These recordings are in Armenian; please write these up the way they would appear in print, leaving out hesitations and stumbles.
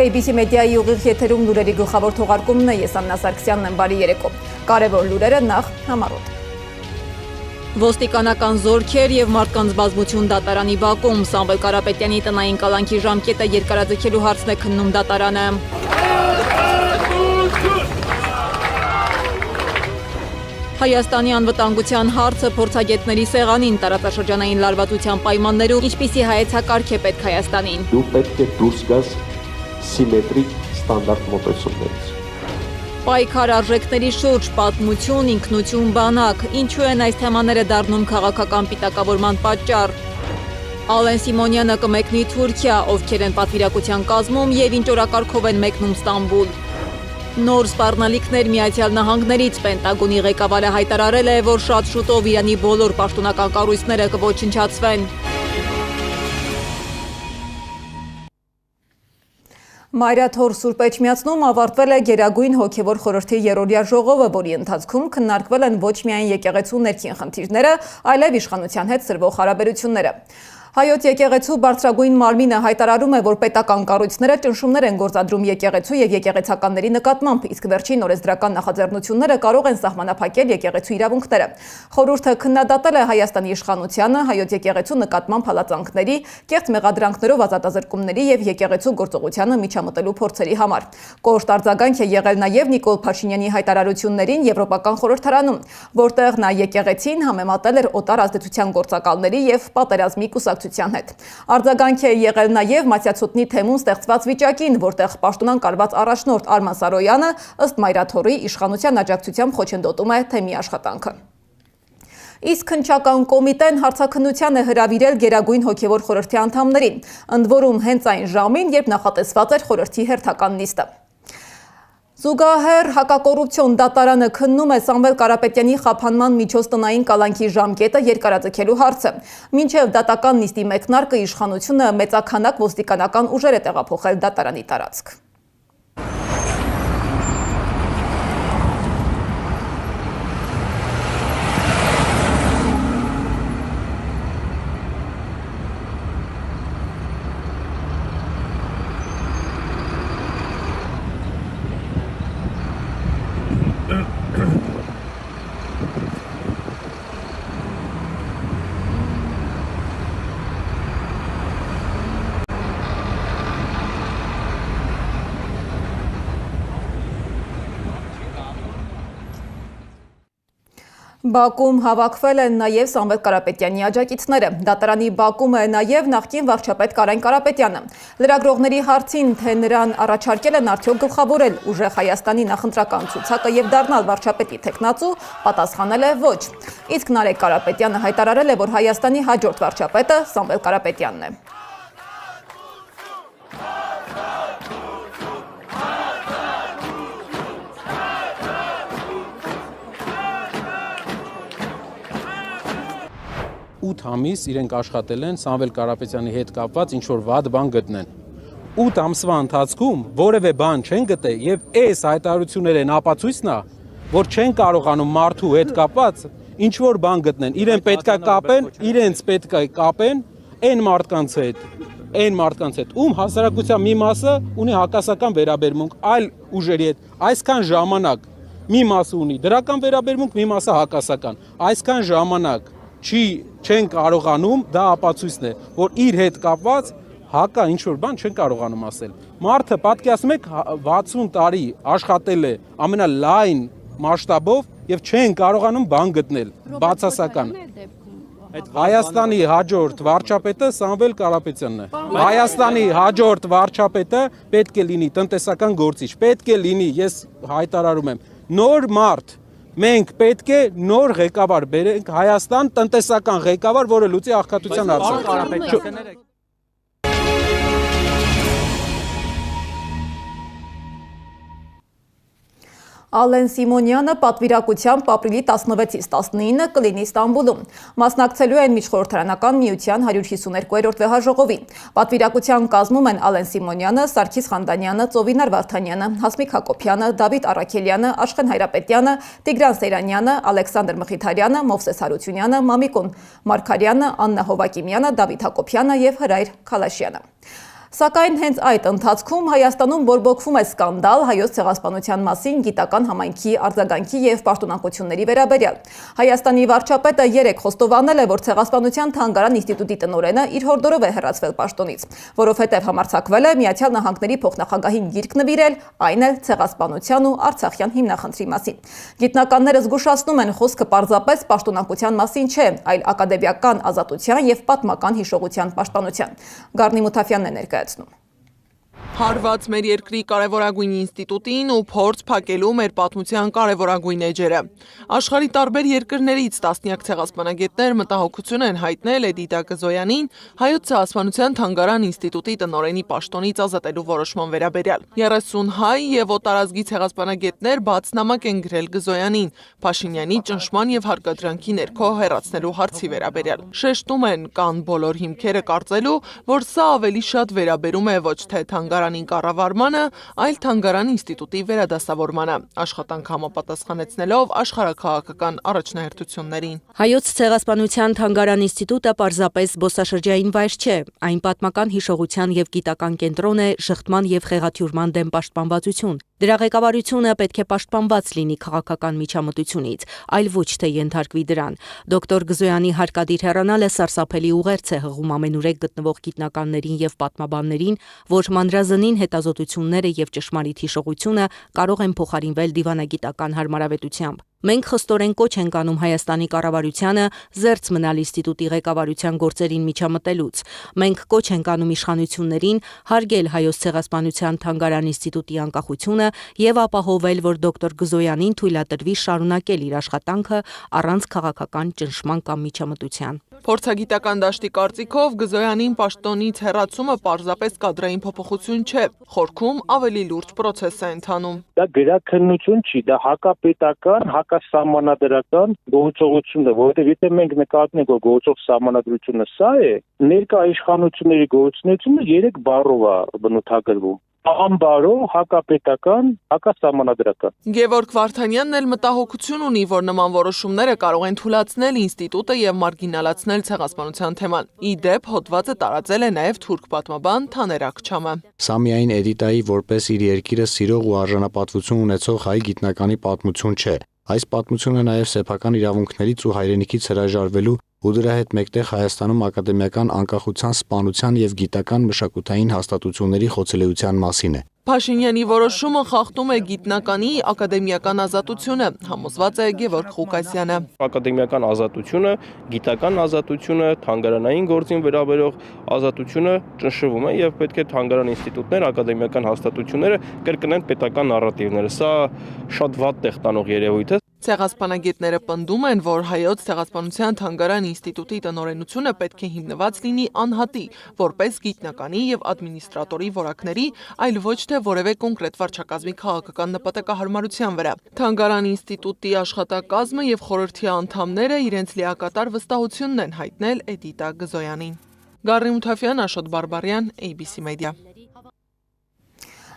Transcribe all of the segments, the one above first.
KBC մեդիայի ուղիղ եթերում լուրերի գլխավոր թողարկումն է, ես Աննա Սարգսյանն եմ, բարի երեկո։ Կարևոր լուրերը նախ համառոտ։ Ոստիկանական զորքեր եւ մարդկանց բազմություն դատարանի բակում, Սամվել Կարապետյանի տնային կալանքի ժամկետը երկարաձգելու հարցն է քննում դատարանը։ Հայաստանի անվտանգության հարցը փորձագետների սեղանին, տարածաշրջանային լարվածության պայմաններում ինչպիսի հայեցակարգ է պետք Հայաստանին։ Դու պետք է դուրս գաս սիմետրիկ ստանդարտ մոտեցումներից։ Պայքար արժեքների շուրջ, պատմություն, ինքնություն, բանակ, ինչու են այս թեմաները դառնում քաղաքական պիտակավորման պատճառ։ Ալեն Սիմոնյանը կմեկնի Թուրքիա, ովքեր են պատվիրակության կազմում եւ ինչ օրակարգով են մեկնում Ստամբուլ։ Նոր սպառնալիքներ Միացյալ Նահանգներից, Պենտագոնի ղեկավարը հայտարարել է, որ շատ շուտով Իրանի բոլոր պաշտոնական կառույցները կոչնչացվեն։ Մայրաթոր Սուրբ Էջմիածնում ավարտվել է Գերագույն հոգևոր խորհրդի երրորդյա ժողովը, որի ընթացքում քննարկվել են ոչ միայն եկեղեցու ներքին խնդիրները, այլև իշխանության հետ սրվող հարաբերությունները։ Հայոց եկեղեցու բարձրագույն մարմինը հայտարարում է, որ պետական կառույցները ճնշումներ են գործադրում եկեղեցու եւ եկեղեցականների նկատմամբ, իսկ վերջին օրենսդրական նախաձեռնությունները կարող են սահմանափակել եկեղեցու իրավունքները։ Խորհուրդը քննադատել է Հայաստանի իշխանությանը հայոց եկեղեցու նկատմամբ հալածանքների, կեղծ մեղադրանքներով ազատազրկումների եւ եկեղեցու գործողությանը միջամտելու փորձերի համար։ Կոշտ արձագանք է եղել նաեւ Նիկոլ Փաշինյանի հայտարարություններին Եվրոպական խորհրդարանում, որտեղ նա եկեղեցին համեմատել էր օտար ազդեցության գործակալների եւ պատերազմի կուսակցության հետ։ Արձագանք է եղել նաև Մացյացոտնի թեմում ստեղծված վիճակին, որտեղ պաշտոնան կարված առաջնորդ Արման Սարոյանը ըստ Մայրաթորի իշխանության աջակցությամբ խոչընդոտում է թեմի աշխատանքը։ Իսկ քննչական կոմիտեն հարցաքննության է հրավիրել Գերագույն հոգևոր խորհրդի անդամներին, ընդ որում հենց այն ժամին, երբ նախատեսված էր խորհրդի հերթական նիստը։ Զուգահեռ հակակոռուպցիոն դատարանը քննում է Սամվել Կարապետյանի խափանման միջոց տնային կալանքի ժամկետը երկարաձգելու հարցը։ Մինչև դատական նիստի մեկնարկը իշխանությունը մեծաքանակ ոստիկանական ուժեր է տեղափոխել դատարանի տարածք։ Բաքում հավաքվել են նաև Սամվել Կարապետյանի աջակիցները։ Դատարանի բակում է նաև նախկին վարչապետ Կարեն Կարապետյանը։ Լրագրողների հարցին, թե նրան առաջարկել են արդյոք գլխավորել ուժեղ Հայաստանի նախընտրական ցուցակը եւ դառնալ վարչապետի թեկնածու, պատասխանել է ոչ։ Իսկ Նարեկ Կարապետյանը հայտարարել է, որ Հայաստանի հաջորդ վարչապետը Սամվել Կարապետյանն է։ Ութ ամիս իրենք աշխատել են Սամվել Կարապետյանի հետ կապված ինչ-որ վատ բան գտնեն։ 8 ամսվա ընթացքում որևէ բան չեն գտել եւ այս հայտարարությունները են ապացույցն է, որ չեն կարողանում մարդու հետ կապված ինչ-որ բան գտնեն։ Իրեն պետքա կապեն, իրենց պետքա կապեն այն մարդկանց հետ, ում հասարակության մի մասը ունի հակասական վերաբերմունք այլ ուժերի հետ, այսքան ժամանակ մի մասը ունի դրական վերաբերմունք, մի մասը հակասական, այսքան ժամանակ չեն կարողանում, դա ապացույցն է, որ իր հետ կապված հակա ինչ-որ բան չեն կարողանում ասել։ Մարդը պատկերացնում եք 60 տարի աշխատել է ամենալայն մասշտաբով եւ չեն կարողանում բան գտնել, բացասական։ Հայաստանի հաջորդ վարչապետը Սամվել Կարապետյանն է։ Հայաստանի հաջորդ վարչապետը պետք է լինի տնտեսական գործիչ, պետք է լինի, ես հայտարարում եմ, նոր մարդ։ Մենք պետք է նոր ղեկավար բերենք Հայաստան, տնտեսական ղեկավար, որը լուծի աղքատության հարցը։ Ալեն Սիմոնյանը պատվիրակությամբ ապրիլի 16-ից 19-ը կլինի Ստամբուլում։ Մասնակցելու են Միջխորհրդարանական միության 152-րդ վեհաժողովի։ Պատվիրակության կազմում են Ալեն Սիմոնյանը, Սարգիս Խանդանյանը, Ծովինար Վարդանյանը, Հասմիկ Հակոբյանը, Դավիթ Առաքելյանը, Աշխեն Հայրապետյանը, Տիգրան Սեյրանյանը, Ալեքսանդր Մխիթարյանը, Մովսես Հարությունյանը, Մամիկոն Մարգարյանը, Աննա Հովակիմյանը, Դավիթ Հակոբյանը եւ Հրայր Քալաշյանը։ Սակայն հենց այդ ընթացքում Հայաստանում բորբոքվում է սկանդալ հայոց ցեղասպանության մասին գիտական համայնքի արձագանքի եւ պաշտոնակությունների վերաբերյալ։ Հայաստանի վարչապետը 3 խոստովանել է, որ ցեղասպանության թանգարան ինստիտուտի տնօրենը իր հորդորով է հեռացվել պաշտոնից, որովհետեւ համարձակվել է Միացյալ Նահանգների փոխնախագահին գիրք նվիրել, այն էլ ցեղասպանության ու Արցախյան հիմնախնդրի մասին։ Գիտնականները զգուշացնում են, խոսքը պարզապես պաշտոնակության մասին չէ, այլ ակադեմիական ազատության եւ պատմական հիշողության պաշտպանության։ Գառնի Մութաֆյանն է ներկայացնում։ Հարված մեր երկրի կարևորագույն ինստիտուտին ու փորձ փակելու մեր պատմության կարևորագույն էջերը։ Աշխարհի տարբեր երկրներից տասնյակ ցեղասպանագետներ մտահոգություն են հայտնել Էդիտա Գզոյանին հայոց ցեղասպանության թանգարան ինստիտուտի տնօրենի պաշտոնից ազատելու որոշման վերաբերյալ։ 30 հայ եւ օտարազգի ցեղասպանագետներ բաց նամակ են գրել Գզոյանին Փաշինյանի ճնշման եւ հարկադրանքի ներքո հեռացնելու հարցի վերաբերյալ։ Շեշտում են, կան բոլոր հիմքերը կարծելու, որ սա ավելի շատ վերաբերում է ոչ թե թանգարանին կառավարմանը, այլ թանգարան ինստիտուտի վերադասավորմանը, աշխատանք համապատասխանեցնելով աշխարհաքաղաքական առաջնահերթություններին։ Հայոց ցեղասպանության թանգարան ինստիտուտը պարզապես զբոսաշրջային վայր չէ, այն պատմական հիշողության եւ գիտական կենտրոն է, շղթման եւ խեղաթյուրման դեմ պաշտպանվածություն։ Դրա ղեկավարությունը պետք է պաշտպանված լինի քաղաքական միջամտությունից, այլ ոչ թե ենթարկվի դրան։ Դոկտոր Գզոյանի հարկադիր հեռանալը սարսափելի ուղերձ է հղում ամենուրեք գտնվող գիտնականներին եւ պատմաբաններին, որ մանրազնին հետազոտությունները եւ ճշմարիտ հիշողությունը կարող են փոխարինվել դիվանագիտական հարմարավետությամբ։ Մենք խստորեն կոչ ենք անում Հայաստանի կառավարությանը զերծ մնալ ինստիտուտի ղեկավարության գործերին միջամտելուց։ Մենք կոչ ենք անում իշխանություններին հարգել հայոց ցեղասպանության թանգարան ինստիտուտի անկախությունը եւ ապահովել, որ դոկտոր Գզոյանին թույլատրվի շարունակել իր աշխատանքը առանց քաղաքական ճնշման կամ միջամտության։ Փորձագիտական դաշտի կարծիքով Գզոյանին պաշտոնից հեռացումը պարզապես կադրային փոփոխություն չէ, խորքում ավելի լուրջ պրոցես է ընթանում։ Դա գրաքննություն չի, դա հակապետական, հակասահմանադրական գործողություն է, որովհետև եթե մենք նկատենք, որ գործող սահմանադրությունը սա է, ներկա իշխանությունների գործունեությունը 3 բառով է բնութագրվում. Անբարո, հակապետական, հակասահմանադրական։ Գևորգ Վարդանյանն էլ մտահոգություն ունի, որ նման որոշումները կարող են թուլացնել ինստիտուտը եւ մարգինալացնել ցեղասպանության թեման։ Ի դեպ, հոդվածը տարածել է նաեւ թուրք պատմաբան Թաներ Աքչամը։ Սա միայն Էդիտայի որպես իր երկիրը սիրող ու արժանապատվություն ունեցող հայ գիտնականի պատմություն չէ։ Այս պատմությունը նաև սեփական իրավունքներից ու հայրենիքից հրաժարվելու ու դրա հետ մեկտեղ Հայաստանում ակադեմիական անկախության, սպանության եւ գիտական մշակութային հաստատությունների խոցելիության մասին է։ Փաշինյանի որոշումը խախտում է գիտնականի ակադեմիական ազատությունը, համոզված է Գևորգ Ղուկասյանը։ Ակադեմիական ազատությունը, գիտական ազատությունը, թանգարանային գործին վերաբերող ազատությունը ճնշվում է եւ պետք է թանգարան ինստիտուտներ, ակադեմիական հաստատությունները կրկնեն պետական նարատիվները։ Սա շատ վատ տեղ տանող երևույթ է։ Ցեղասպանագետները պնդում են, որ հայոց ցեղասպանության թանգարան ինստիտուտի տնօրենությունը պետք է հիմնված լինի անհատի, որպես գիտնականի եւ ադմինիստրատորի որակների, այլ ոչ թե որևէ կոնկրետ վարչակազմի քաղաքական նպատակահարմարության վրա։ Թանգարան ինստիտուտի աշխատակազմը եւ խորհրդի անդամները իրենց լիակատար վստահությունն են հայտնել Էդիտա Գզոյանին։ Գառնի Մութաֆյան, Աշոտ Բարբարյան, ABC Media։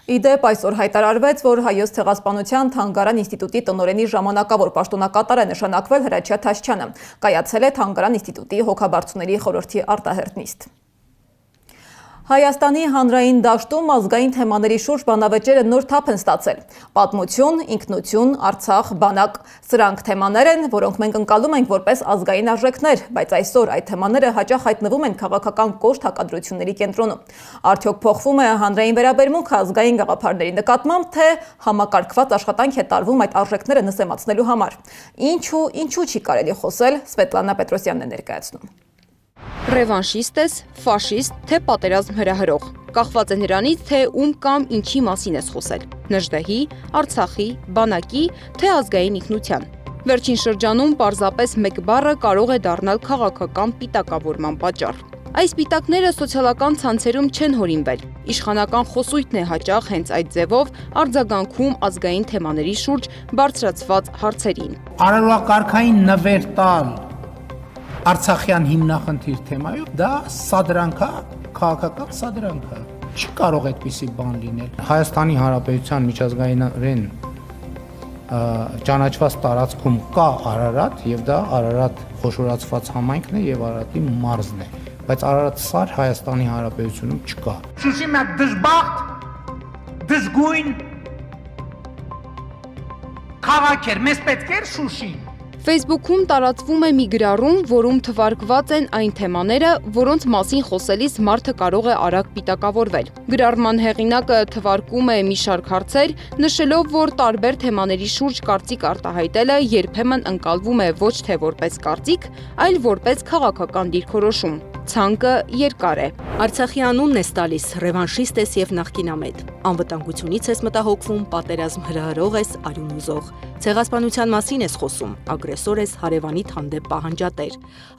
Իդեպ այսօր հայտարարվեց, որ հայոց ցեղասպանության թանգարան ինստիտուտի տնօրենի ժամանակավոր պաշտոնակատար է նշանակվել Հրաչյա Թաշչյանը։ Կայացել է թանգարան ինստիտուտի հոգաբարձուների խորհրդի արտահերթ նիստ։ Հայաստանի հանրային դաշտում ազգային թեմաների շուրջ բանավեճերը նոր թափ են ստացել։ Պատմություն, ինքնություն, Արցախ, բանակ։ Սրանք թեմաներ են, որոնք մենք ընկալում ենք որպես ազգային արժեքներ, բայց այսօր այդ թեմաները հաճախ հայտնվում են քաղաքական կոշտ հակադրությունների կենտրոնում։ Արդյոք փոխվում է հանրային վերաբերմունքը ազգային գաղափարների նկատմամբ, թե համակարգված աշխատանք է տարվում այդ արժեքները նսեմացնելու համար։ Ինչու չի կարելի խոսել, Սվետլանա Պետրոսյանն է ներկայացնում։ Ռևանշիստ ես, ֆաշիստ, թե պատերազմ հրահրող։ Կախված է նրանից, թե ում կամ ինչի մասին ես խոսել։ Նժդեհի, Արցախի, բանակի, թե ազգային ինքնության։ Վերջին շրջանում պարզապես մեկ բառը կարող է դառնալ քաղաքական պիտակավորման պատճառ։ Այս պիտակները սոցիալական ցանցերում չեն հորինվել։ Իշխանական խոսույթն է հաճախ հենց այդ ձևով արձագանքում ազգային թեմաների շուրջ բարձրացված հարցերին։ Արարողակարգային նվեր տալ Արցախյան հիմնախնդիր թեմայով դա սադրանք է, քաղաքական սադրանք է։ Չի կարող այդպիսի բան լինել։ Հայաստանի Հանրապետության միջազգայինորեն ճանաչված տարածքում կա Արարատ եւ դա Արարատ խոշորացված համայնքն է եւ Արարատի մարզն է։ բայց Արարատսար Հայաստանի Հանրապետությունում չկա։ Շուշի մեկ դժբախտ, դժգույն քաղաք էր, մեզ պետք էր Շուշին։ Facebook-ում տարածվում է մի գրառում, որում թվարկված են այն թեմաները, որոնց մասին խոսելիս մարդը կարող է արագ պիտակավորվել։ Գրառման հեղինակը թվարկում է մի շարք հարցեր, նշելով, որ տարբեր թեմաների շուրջ կարծիք արտահայտելը երբեմն ընկալվում է ոչ թե որպես կարծիք, այլ որպես քաղաքական դիրքորոշում։ Ցանկը երկար է։ Արցախի անունն ես տալիս, ռևանշիստ ես եւ նախկինամետ։ Անվտանգությունից ես մտահոգվում, պատերազմ հրահրող ես, արյուն ուզող։ Ցեղասպանության մասին ես խոսում, ագրեսոր ես, հարևանիդ հանդեպ պահանջատեր։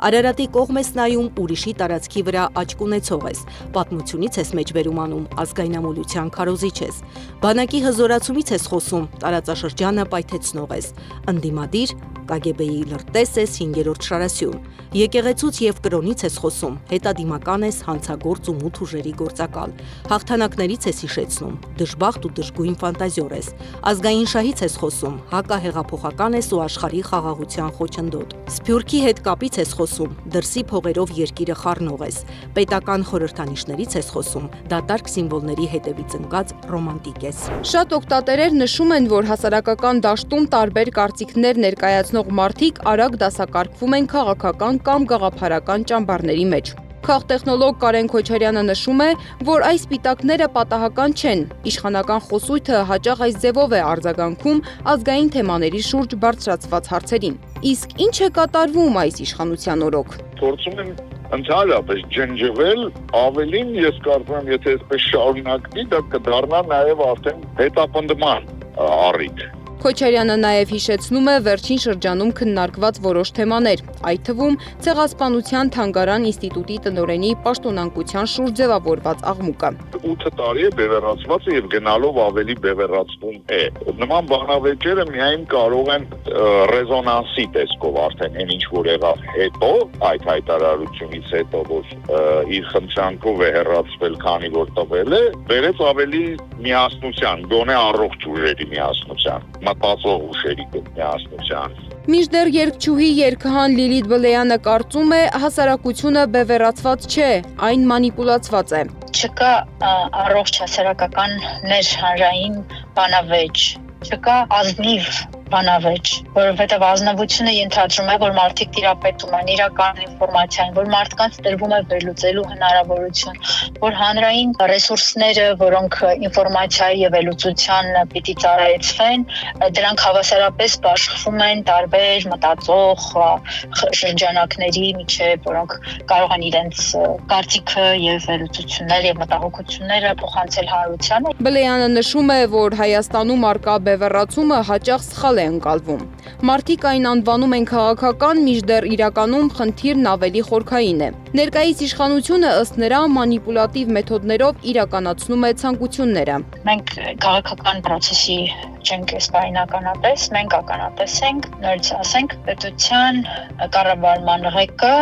Արարատի կողմ ես նայում, ուրիշի տարածքի վրա աչք ունեցող ես։ Պատմությունից ես մեջբերում անում, ազգայնամոլության քարոզիչ ես։ Բանակի հզորացումից ես խոսում, տարածաշրջանը պայթեցնող ես։ Ընդդիմադիր KGB-ի լրտես ես 5-րդ շարասյուն։ Եկեղեցուց եւ կրոնից ես խոսում, հետադիմական ես, հանցագործ ու մութ ուժերի գործակալ։ Հաղթանակներից ես հիշեցնում, դժբախտ ու դժգույն ֆանտազիոր ես։ Ազգային շահից ես խոսում, հակահեղափոխական ես ու աշխարհի խաղաղության խոչընդոտ։ Սփյուռքի հետ կապից ես խոսում, դրսի փողերով երկիրը խառնող ես։ Պետական խորհրդանիշներից ես խոսում, դատարկ սիմվոլների հետևից ընկած ռոմանտիկ ես։ Շատ օգտատերեր նշում են, որ հասարակական դաշտում տարբեր կարծիքներ ներկայացնող մարդիկ արագ դասակարգվում են քաղաքական կամ գաղափարական ճամբարների մեջ։ Քաղտեխնոլոգ Կարեն Քոչարյանը նշում է, որ այս սպիտակները պատահական չեն։ Իշխանական խոսույթը հաճախ այս ձևով է արձագանքում ազգային թեմաների շուրջ բարձրացված հարցերին։ Իսկ ինչ է կատարվում այս իշխանության օրոք։ Փորձում են ընդհանրապես ջնջվել, ավելին ես կարծում եմ, եթե այսպես շարունակվի, դա կդառնա նաև արդեն հետապնդման առիթ։ Քոչարյանը նաև հիշեցնում է վերջին շրջանում քննարկված որոշ թեմաներ, այդ թվում Ցեղասպանության թանգարան ինստիտուտի տնօրենի պաշտոնանկության շուրջ ձևավորված աղմուկը։ 8 տարի է բևեռացված եւ գնալով ավելի բևեռացվում է։ Նման բանավեճերը միայն կարող են ռեզոնանսի տեսքով արդեն այն ինչ որ եղավ հետո, այդ հայտարարությունից հետո, որ իր խնդրանքով է հեռացվել, քանի որ տվել է, բերեց ավելի միասնության, գոնե առողջ ուժերի միասնության, մտածող ուժերի միասնության։ Մինչդեռ երգչուհի երգահան Լիլիթ Բլեյանը կարծում է, հասարակությունը բևեռացված չէ, այն մանիպուլացված է։ Չկա առողջ հասարակական ներհանրային բանավեճ, չկա ազնիվ բանավեճ, որովհետև ազնվությունը ենթադրում է, որ մարդիկ տիրապետում են իրական ինֆորմացիային, որ մարդկանց տրվում է վերլուծելու հնարավորություն, որ հանրային ռեսուրսները, որոնք ինֆորմացիայի եւ վերլուծության պիտի ծառայեցվեն, դրանք հավասարապես բաշխվում են տարբեր մտածող շրջանակների միջև, որոնք կարող են իրենց կարծիքը եւ վերլուծությունները եւ մտահոգությունները փոխանցել հանրությանը։ Բլեյանը նշում է, որ Հայաստանում արկա բևեռացումը հաճախ սխալ է ընկալվում։ Մարդիկ այն անվանում են քաղաքական, մինչդեռ իրականում խնդիրն ավելի խորքային է։ Ներկայիս իշխանությունը ըստ նրա մանիպուլատիվ մեթոդներով իրականացնում է ցանկությունները։ Մենք քաղաքական process-ի չենք սպայնականատես, մենք ականատես ենք, նորից ասենք, պետության կառավարման ղեկը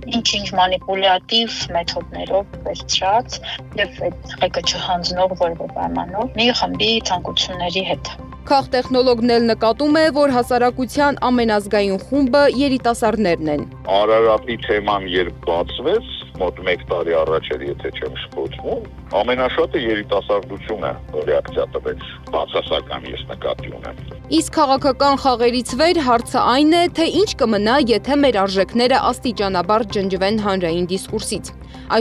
ինչ-ինչ մանիպուլատիվ մեթոդներով վերցրած եւ այդ ղեկը չհանձնող որևէ պայմանով մի խմբի ցանկությունների հետ։ Քաղտեխնոլոգն էլ նկատում է, որ հասարակության ամենազգային խումբը երիտասարդներն են։ Արարատի թեման երբ բացվեց, մոտ 1 տարի առաջ էր, եթե չեմ շփոթվում, ամենաշատը երիտասարդությունը ռեակցիա տվեց, բացասական ես նկատի ունեմ։ Իսկ քաղաքական խաղերից վեր հարցը այն է, թե ինչ կմնա, եթե մեր արժեքները աստիճանաբար ջնջվեն հանրային դիսկուրսից։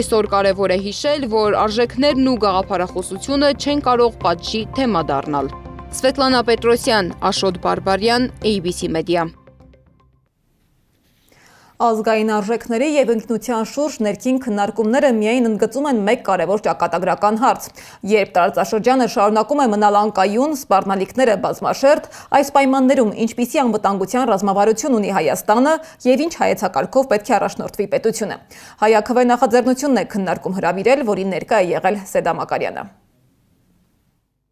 Այսօր կարևոր է հիշել, որ արժեքներն ու գաղափարախոսությունը չեն կարող պատժի թեմա դառնալ։ Սվետլանա Պետրոսյան, Աշոտ Բարբարյան, ABC Media։ Ազգային արժեքների եւ ինքնության շուրջ ներքին քննարկումները միայն ընդգծում են մեկ կարևոր ճակատագրական հարց։ Երբ տարածաշրջանը շարունակում է մնալ անկայուն, սպառնալիքները բազմաշերտ, այս պայմաններում ինչպիսի անվտանգության ռազմավարություն ունի Հայաստանը եւ ինչ հայեցակարգով պետք է առաջնորդվի պետությունը։ Հայաքվե նախաձեռնությունն է քննարկում հրավիրել, որին ներկա է եղել Սեդա Մակարյանը։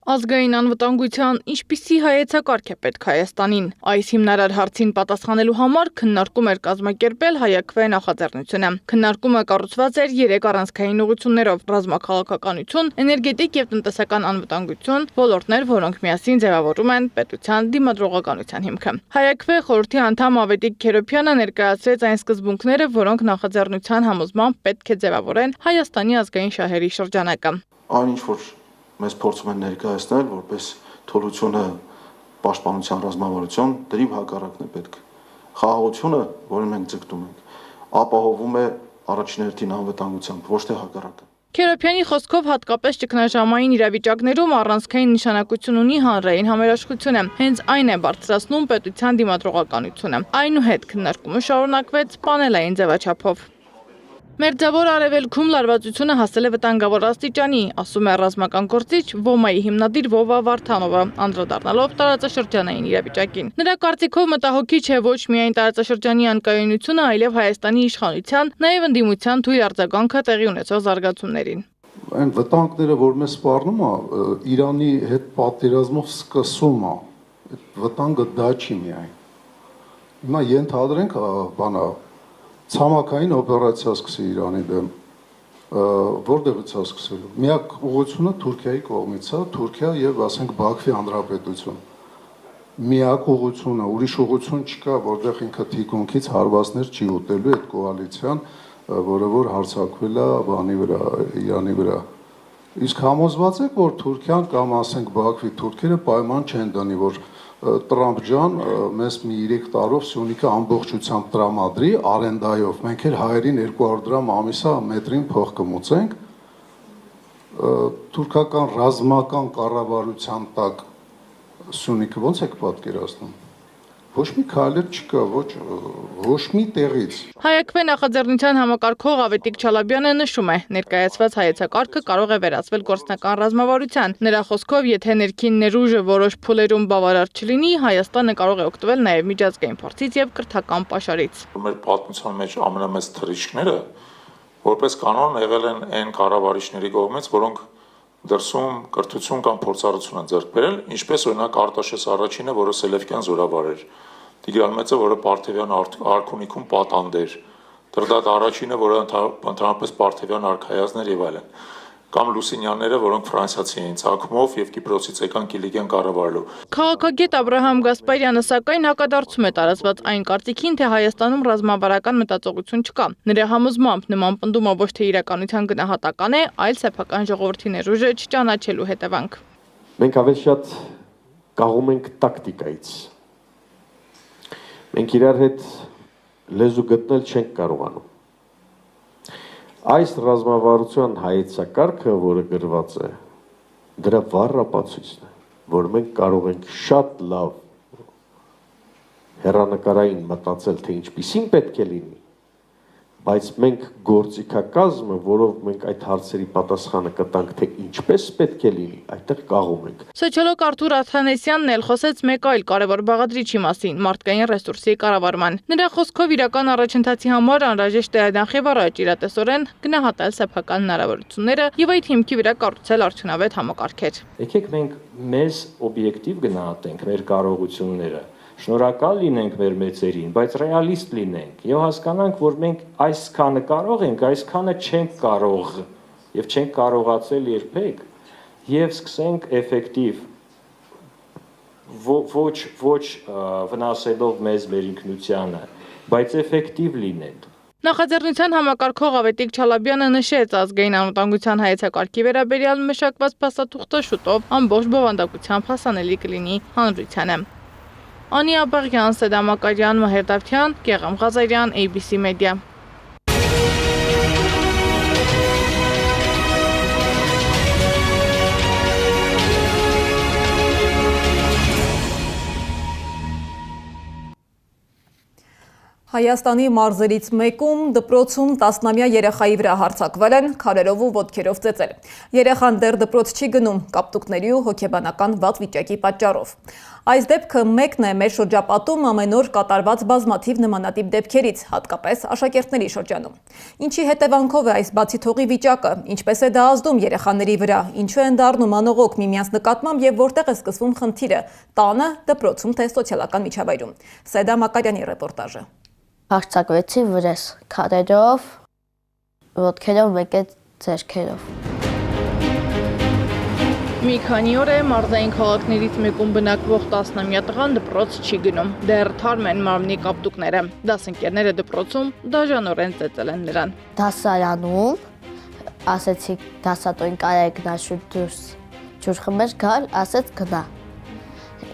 Ազգային անվտանգության ինչպիսի հայեցակարգ է պետք Հայաստանին։ Այս հիմնարար հարցին պատասխանելու համար քննարկում էր կազմակերպել ՀԱՅԿՎ նախաձեռնությունը։ Քննարկումը կառուցված էր 3 առանցքային ուղղություններով՝ ռազմաքաղաքականություն, էներգետիկ եւ տնտեսական անվտանգություն, ոլորտներ, որոնք միասին ձևավորում են պետության դիմադրողականության հիմքը։ ՀԱՅԿՎ խորհրդի անդամ Ավետիք Քերոփյանը ներկայացրեց այն սկզբունքները, որոնք նախաձեռնության համոզմամբ պետք է ձևավորեն Հայաստանի ազգային շահերի շրջանակը։ Այն ինչ որ մեզ փորձում են ներկայացնել որպես թուլությունը պաշտպանության ռազմավարություն, դրի հակառակն է պետք։ Խաղաղությունը, որը մենք ձգտում ենք, ապահովում է առաջին հերթին անվտանգությամբ, ոչ թե հակառակը։ Քերոփյանի խոսքով հատկապես ճգնաժամային իրավիճակներում առանցքային նշանակություն ունի հանրային համերաշխությունը։ Հենց այն է բարձրացնում պետության դիմադրողականությունը։ Այնուհետ քննարկումը շարունակվեց պանելային ձևաչափով։ Մերձավոր արևելքում լարվածությունը հասել է վտանգավոր աստիճանի, ասում է ռազմական գործիչ ՈՄԱ-ի հիմնադիր Վովա Վարդանովը, անդրադառնալով տարածաշրջանային իրավիճակին։ Նրա կարծիքով մտահոգիչ է ոչ միայն տարածաշրջանի անկայունությունը, այլև Հայաստանի իշխանության, նաև ընդդիմության թույլ արձագանքը տեղի ունեցող զարգացումներին։ Այն վտանգները, որ մեզ սպառնում է, Իրանի հետ պատերազմով սկսում է։ Այդ վտանգը դա չի միայն։ Հիմա ենթադրենք բանա ցամաքային օպերացիա սկսի Իրանի դեմ, որտեղից է սկսելու։ Միակ ուղղությունը Թուրքիայի կողմից է, Թուրքիա եւ ասենք Բաքվի հանրապետություն։ Միակ ուղղությունը, ուրիշ ուղղություն չկա, որտեղ ինքը թիկունքից հարվածներ չի ուտելու այդ կոալիցիան, որը որ հարձակվել է բանի վրա, Իրանի վրա։ Իսկ համոզված եք, որ Թուրքիան կամ ասենք Բաքվի թուրքերը պայման չեն դնի, որ Տրամփ ջան մեզ մի 3 տարով Սյունիքը ամբողջությամբ տրամադրի արենդայով, մենք էլ հայերին 200 դրամ ամիսա մետրին փող կմուծենք, թուրքական ռազմական կառավարության տակ Սյունիքը ո՞նց եք պատկերացնում։ Ոչ մի քայլեր չկա, ոչ մի տեղից։ ՀԱՅԿՎ նախաձեռնության համակարգող Ավետիք Չալաբյանը նշում է, ներկայացված հայեցակարգը կարող է վերածվել գործնական ռազմավարության։ Նրա խոսքով, եթե ներքին ներուժը որոշ փուլերում բավարար չլինի, Հայաստանը կարող է օգտվել նաև միջազգային փորձից եւ կրթական պաշարից։ Մեր պատմության մեջ ամենամեծ թռիչքները որպես կանոն եղել են այն կառավարիչների կողմից, որոնք դրսում կրթություն կամ փորձառություն են ձեռք բերել, ինչպես օրինակ Արտաշես առաջինը, որը Սելևկյան զորավար էր, Տիգրան Մեծը, որը Պարթևյան արքունիքում պատանդ էր, Տրդատ առաջինը, որը ընդհանրապես Պարթևյան արքայազներ եւ այլն, կամ Լուսինյանները, որոնք ֆրանսիացի էին ցակումով եւ Կիպրոսից եկան Կիլիկյան կառավարելու։ Քաղաքագետ Աբրահամ Գասպարյանը սակայն հակադարձում է տարածված այն կարծիքին, թե Հայաստանում ռազմավարական մտածողություն չկա։ Նրա համոզմամբ նման պնդումը ոչ թե իրականության գնահատական է, այլ սեփական ժողովրդի ներուժը չճանաչելու հետևանք։ Մենք ավելի շատ կաղում ենք տակտիկայից։ Մենք իրար հետ լեզու գտնել չենք կարողանում։ Այս ռազմավարության հայեցակարգը, որը գրված է, դրա վառապացույցն է, որ մենք կարող ենք շատ լավ հեռանկարային մտածել, թե ինչպիսին պետք է լինի, բայց մենք գործիքակազմը, որով մենք այդ հարցերի պատասխանը կտանք, թե ինչպես պետք է լինի, այդտեղ կաղում ենք։ Սոցիոլոգ Արթուր Աթանեսյանն էլ խոսեց մեկ այլ կարևոր բաղադրիչի մասին՝ մարդկային ռեսուրսի կառավարման։ Նրա խոսքով իրական առաջընթացի համար անհրաժեշտ է նախևառաջ իրատեսորեն գնահատել սեփական հնարավորությունները եւ այդ հիմքի վրա կառուցել արդյունավետ համակարգեր։ Եկեք մենք մեզ օբյեկտիվ գնահատենք մեր կարողությունները։ Շնորհակալ լինենք մեր մեծերին, բայց ռեալիստ լինենք եւ հասկանանք, որ մենք այսքանը կարող ենք, այսքանը չենք կարող եւ չենք կարողացել երբեք եւ սկսենք էֆեկտիվ ոչ վնասելով մեզ մեր ինքնությանը, բայց էֆեկտիվ լինել։ Նախաձեռնության համակարգող Ավետիք Չալաբյանը նշեց ազգային անվտանգության հայեցակարգի վերաբերյալ մշակված փաստաթուղթը շուտով ամբողջ բովանդակությամբ հասանելի կլինի հանրությանը։ Անի Աբաղյան, Սեդա Մակարյան, Մհեր Դավթյան, Գեղամ Ղազարյան, ABC Media։ Հայաստանի մարզերից մեկում դպրոցում 10-ամյա երեխայի վրա հարձակվել են, քարերով ու ոտքերով ծեծել։ Երեխան դեռ դպրոց չի գնում կապտուկների ու հոգեբանական վատ վիճակի պատճառով։ Այս դեպքը մեկն է մեր շրջապատում ամեն օր կատարված բազմաթիվ նմանատիպ դեպքերից, հատկապես աշակերտների շրջանում։ Ինչի հետևանքով է այս բացիթողի վիճակը, ինչպես է դա ազդում երեխաների վրա, ինչու են դառնում անողոք միմյանց նկատմամբ եւ որտեղ է սկսվում խնդիրը՝ տանը, դպրոցում թե սոցիալական միջավայրում։ Սեդա Մակարյանի ռեպորտաժը։ Հարձակվեցի վրես, քարերով, ոտքերով, մեկ է ձեռքերով։ Մի քանի օր է մարզային քաղաքներից մեկում բնակվող 10-ամյա տղան դպրոց չի գնում։ Դեռ թարմ են մարմնի կապտուկները։ Դասընկերները դպրոցում դաժանորեն ծեծել են նրան։ Դասարանում ասեցի դասատուին կարա գնա շուտ դուրս ջուր խմեր գալ, ասեց գնա։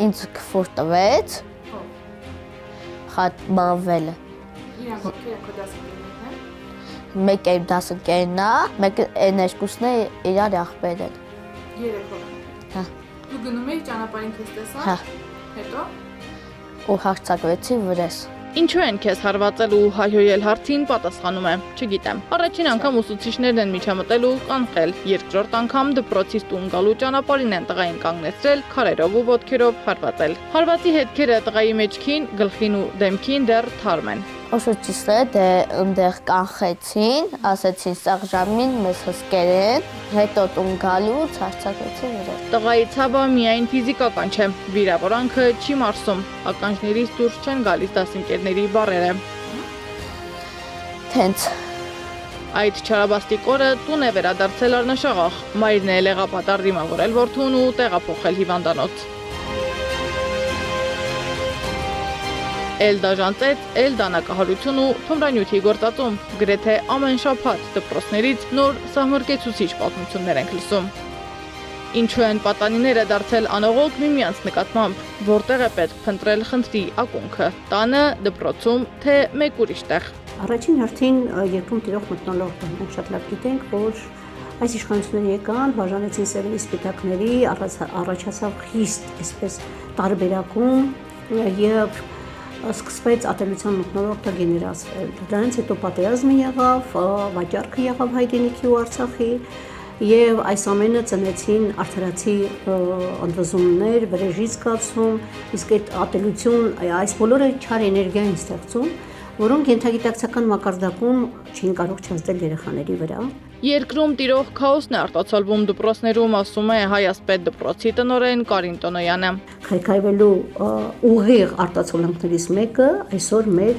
Ինձ քֆուր տվեց։ Խատ մանվելը։ Իրանք ովքեր են քո դասընկերներն են։ Մեկ է դասընկերն է, մեկը այն երկուսն է իրար ախպեր են։ Երեքով։ Հա։ Դու գնում էի ճանապարհին քեզ տեսա։ Հա։ Հետո Ու հարձակվեցի վրես։ Ինչու են քեզ հարվածել ու հայհոյել հարցին պատասխանում է, չգիտեմ։ Առաջին անգամ ուսուցիչներն են միջամտել ու կանխել, երկրորդ անգամ դպրոցից տուն գալու ճանապարհին են տղային կանգնեցրել, քարերով ու ոտքերով հարվածել։ Հարվածի հետքերը տղայի մեջքին, գլխին ու դեմքին դեռ թարմ են։ Ուսուցիչները դե ընդեղ կանխեցին, ասեցին սաղ ժամին մեզ հսկեր են, հետո տուն գալուց հարձակվեցին վրես։ Տղայի ցավը միայն ֆիզիկական չէ, վիրավորանքը չի մարսում, ականջներից դուրս չեն գալիս դասընկերների բառերը։ Թենց Այդ չարաբաստիկ օրը տուն է վերադարձել Առնաշաղախ, մայրն է լեղապատար դիմավորել որդուն ու տեղափոխել հիվանդանոց։ Էլ դաժանծեց, էլ դանակահարություն ու թմրանյութի գործածում, գրեթե ամեն շաբաթ դպրոցներից նոր սահմռկեցուցիչ պատմություններ ենք լսում։ Ինչու են պատանիները դարձել անողոք միմյանց նկատմամբ, որտեղ է պետք փնտրել խնդրի ակունքը՝ տանը, դպրոցում, թե մեկ ուրիշ տեղ։ Առաջին հերթին երկրում տիրող մթնոլորտը, մենք շատ լավ գիտենք, որ այս իշխանությունները եկան, բաժանեցին սևերի սպիտակների, առաջացավ խիստ այսպես տարբերակում եւ սկսվեց ատելության մթնոլորտը գեներացվել։ Դրանից հետո պատերազմը եղավ, վաճառքը եղավ հայրենիքի ու Արցախի եւ այս ամենը ծնեցին արդարացի ընդվզումներ, վրեժի զգացում, իսկ այդ ատելություն, այս բոլորը չար էներգիա են ստեղծում, որոնք ենթագիտակցական մակարդակում չէին կարող չազդել երեխաների վրա։ Երկրում տիրող քաոսն է արտացոլվում դպրոցներում, ասում է Հայասպետ դպրոցի տնօրեն Կարին Տոնոյանը։ Քայքայվելու ուղիղ արտացոլանքներից մեկը այսօր մեր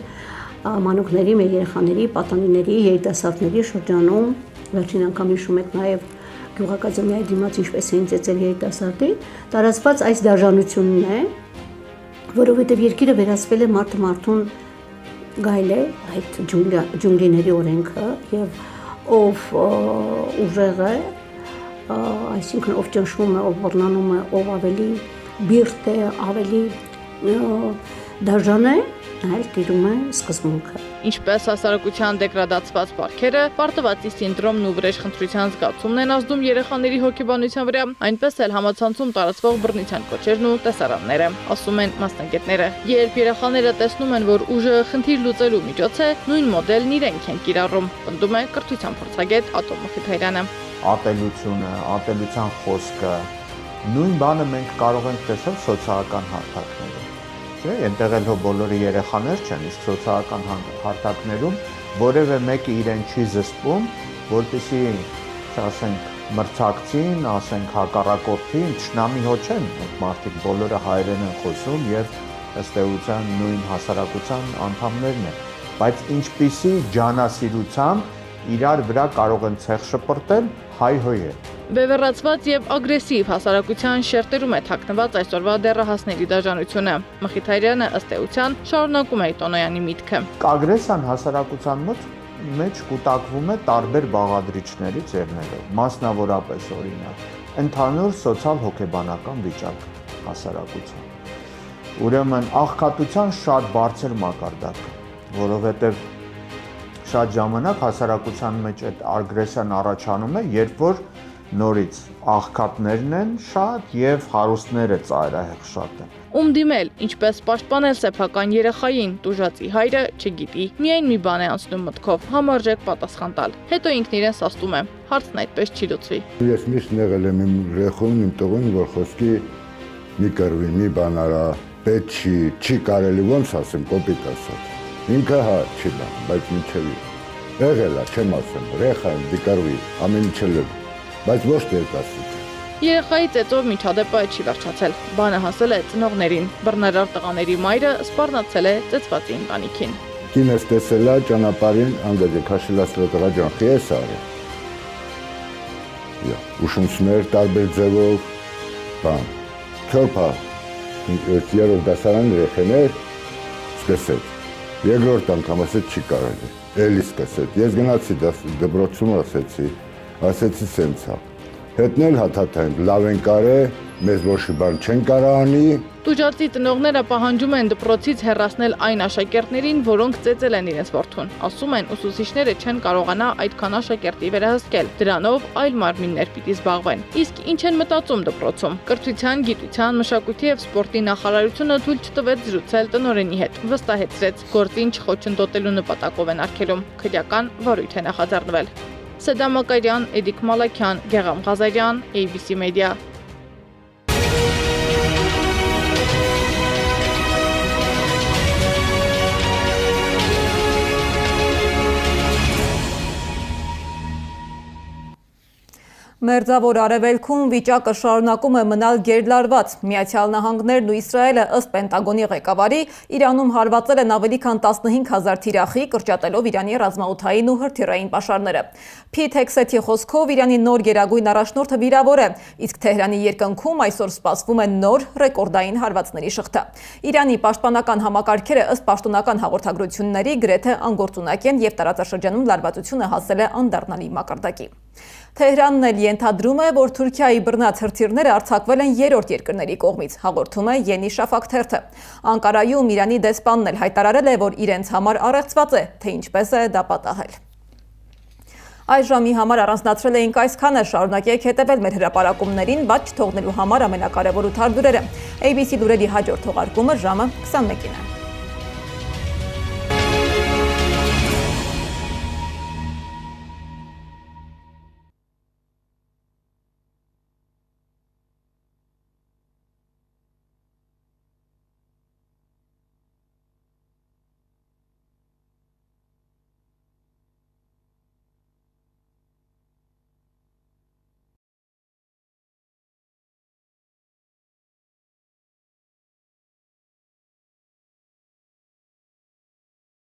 մանուկների, մեր երեխաների, պատանիների, երիտասարդների շրջանում, վերջին անգամ հիշում եք նաև գյուղակազմիայի դիմաց ինչպես էին ծեծել երիտասարդի, տարածված այս դաժանությունն է, որովհետև երկիրը վերածվել է մարդը մարդուն գայլ է այդ ջունգլիների օրենքը եւ ով ուժեղ է, այսինքն ով ճնշում է, ով բռնանում է, ով ավելի բիրտ է, ավելի դաժան է, այլ տիրում է սկզբունքը։ Ինչպես հասարակության դեգրադացված բարքերը, պարտվածի սինդրոմն ու վրեժխնդրության զգացումն են ազդում երեխաների հոգեբանության վրա, այնպես էլ համացանցում տարածվող բռնության կոչերն ու տեսարանները, ասում են մասնագետները։ Երբ երեխաները տեսնում են, որ ուժը խնդիր լուծելու միջոց է, նույն մոդելն իրենք են կիրառում, պնդում է կրթության փորձագետ Ատոմ Մխիթարյանը։ Ատելությունը, ատելության խոսքը, նույն բանը մենք կարող ենք տեսնել սոցիալական հարթակներում։ Այնտեղ էլ բոլորը երեխաներ չեն, իսկ սոցիալական հարթակներում որևէ մեկը իրեն չի զսպում, որպեսզի, ասենք, մրցակցին, ասենք, հակառակորդին, թշնամի հո չեն, այդ մարդիկ բոլորը հայերեն են խոսում եւ ըստ էության նույն հասարակության անդամներն են, բայց ինչպիսի ջանասիրությամբ իրար վրա կարող են ցեղ շպրտել, հայհոյ է։ Բևեռացված եւ ագրեսիվ հասարակության շերտերում է թաքնված այսօրվա դեռահասների դաժանությունը։ Մխիթարյանը ըստ էության շարունակում է Տոնոյանի միտքը։ Ագրեսիան հասարակության մեջ կուտակվում է տարբեր բաղադրիչներից ելնելով, մասնավորապես օրինակ, ընդհանուր սոցիալ-հոգեբանական վիճակ հասարակության։ Ուրեմն աղքատության շատ բարձր մակարդակ, որովհետեւ շատ ժամանակ հասարակության մեջ այդ ագրեսիան առաջանում է, երբ որ նորից աղքատներն են շատ եւ հարուստները ծայրահեղ շատ են։ Ում դիմել, ինչպես պաշտպանել սեփական երեխային, տուժածի հայրը չգիտի։ Միայն մի բան է անցնում մտքով՝ համարժեք պատասխան տալ։ Հետո ինքն իրեն սաստում է։ Հարցն այդպես չի լուծվի։ Ես միշտ եղել եմ իմ երեխուն, իմ տղուն, որ խոսքի մի կռվի, մի բան արա, պետք չի կարելի ոնց ասեմ, կոպիտ ասած։ Ինքը հա չի բան, բայց ինչեւ եղել է, չեմ ասեմ, երեխան դիկարվի, ամեն ինչ էլ, բայց ոչ դերկասիկ։ Երեխայի ծեծով միջադեպը չի վերջացել։ Բանը հասել է ծնողներին։ Բռներար տղաների մայրը սպառնացել է ծեծվածի ընտանիքին։ Կինս տեսել է ճանապարհին, անգամ քաշելասրո տղա ջան, խես արի։ Ուշումներ տարբեր ձևով, բան։ Քորփա, երրորդ դասարան երեխաներ սկսեց։ Երկրորդ անգամ ասեց չի կարելի։ Էլի սկսեց։ Ես գնացի դպրոցում ասեցի սենցա։ Հետնել հաթաթային, լավ են կարե, մեզ ոչ բան չեն կարա անի։ Տուժածի ծնողները պահանջում են դպրոցից հեռացնել այն աշակերտներին, որոնք ծեծել են իրենց որդուն։ Ասում են, ուսուցիչները չեն կարողանա այդքան աշակերտի վերահսկել։ Դրանով այլ մարմիններ պիտի զբաղվեն։ Իսկ ինչ են մտածում դպրոցում։ Կրթության, գիտության, մշակույթի եւ սպորտի նախարարությունը թույլ չտվեց զրուցել տնօրենի հետ։ Վստահեցրեց, գործին չխոչընդոտելու նպատակով են արգելում։ Քրեական վարույթ է նախաձեռնվել։ Սեդա Մակարյան, Էդիկ Մալաքյան, Գեղամ Ղազարյան, ABC Media։ Մերձավոր Արևելքում վիճակը շարունակում է մնալ գերլարված։ Միացյալ Նահանգներն ու Իսրայելը ըստ Պենտագոնի ղեկավարի Իրանում հարվածել են ավելի քան 15,000 թիրախի, կրճատելով Իրանի ռազմաօդային ու հրթիռային պաշարները։ Փիթ Հեքսեթի խոսքով Իրանի նոր գերագույն առաջնորդը վիրավոր է, իսկ Թեհրանի երկնքում այսօր սպասվում է նոր ռեկորդային հարվածների շղթա։ Իրանի պաշտպանական համակարգերը ըստ պաշտոնական հաղորդագրությունների գրեթե անգործունակ են եւ տարածաշրջանում լարվածությունը հասել է անդառնալի մակարդակի։ Թեհրանն էլ ենթադրում է, որ Թուրքիայի բռնած հրթիռները արձակվել են երրորդ երկրների կողմից, հաղորդում է Yeni Shafak թերթը։ Անկարայում Իրանի դեսպանն էլ հայտարարել է, որ իրենց համար առեղծված է, թե ինչպես է դա պատահել։ Այս ժամի համար առանձնացրել էինք այսքանը, շարունակեք հետևել մեր հրապարակումներին, բայց չթողնելու համար ամենակարևոր ու թարդուրերը։ ABC լուրերի հաջորդ թողարկումը ժամը 21-ին է։